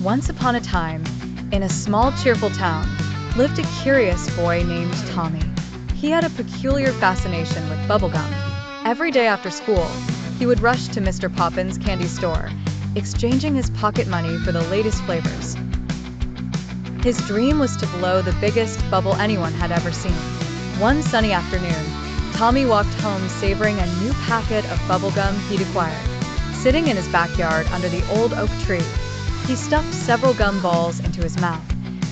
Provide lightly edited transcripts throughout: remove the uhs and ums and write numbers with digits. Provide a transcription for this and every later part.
Once upon a time, in a small cheerful town, lived a curious boy named Tommy. He had a peculiar fascination with bubblegum. Every day after school, he would rush to Mr. Poppins' candy store, exchanging his pocket money for the latest flavors. His dream was to blow the biggest bubble anyone had ever seen. One sunny afternoon, Tommy walked home savoring a new packet of bubblegum he'd acquired. Sitting in his backyard under the old oak tree, he stuffed several gum balls into his mouth,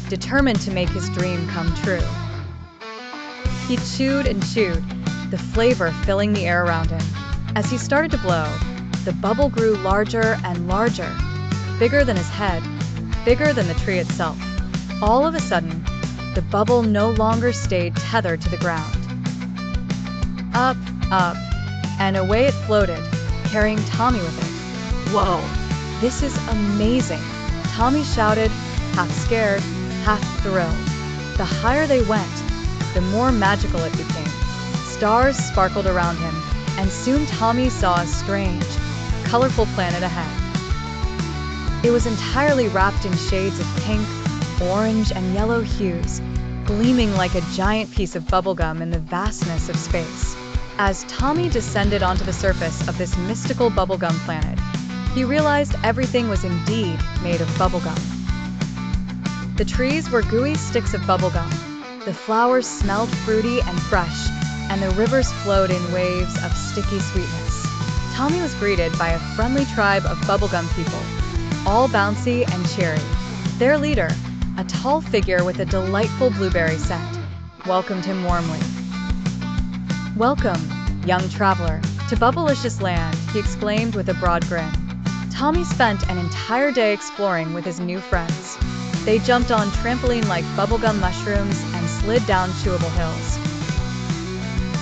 determined to make his dream come true. He chewed and chewed, the flavor filling the air around him. As he started to blow, the bubble grew larger and larger, bigger than his head, bigger than the tree itself. All of a sudden, the bubble no longer stayed tethered to the ground. Up, up, and away it floated, carrying Tommy with it. "Whoa, this is amazing!" Tommy shouted, half scared, half thrilled. The higher they went, the more magical it became. Stars sparkled around him, and soon Tommy saw a strange, colorful planet ahead. It was entirely wrapped in shades of pink, orange, and yellow hues, gleaming like a giant piece of bubblegum in the vastness of space. As Tommy descended onto the surface of this mystical bubblegum planet, he realized everything was indeed made of bubblegum. The trees were gooey sticks of bubblegum, the flowers smelled fruity and fresh, and the rivers flowed in waves of sticky sweetness. Tommy was greeted by a friendly tribe of bubblegum people, all bouncy and cheery. Their leader, a tall figure with a delightful blueberry scent, welcomed him warmly. "Welcome, young traveler, to Bubblicious Land," he exclaimed with a broad grin. Tommy spent an entire day exploring with his new friends. They jumped on trampoline-like bubblegum mushrooms and slid down chewable hills.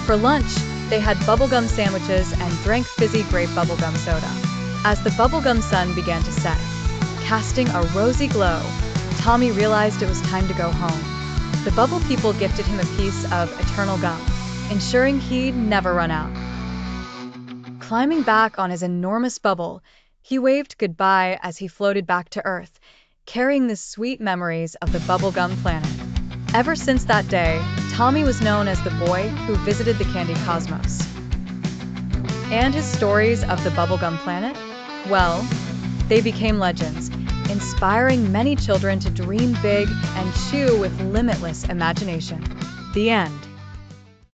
For lunch, they had bubblegum sandwiches and drank fizzy grape bubblegum soda. As the bubblegum sun began to set, casting a rosy glow, Tommy realized it was time to go home. The bubble people gifted him a piece of eternal gum, ensuring he'd never run out. Climbing back on his enormous bubble, he waved goodbye as he floated back to Earth, carrying the sweet memories of the bubblegum planet. Ever since that day, Tommy was known as the boy who visited the candy cosmos. And his stories of the bubblegum planet? Well, they became legends, inspiring many children to dream big and chew with limitless imagination. The end.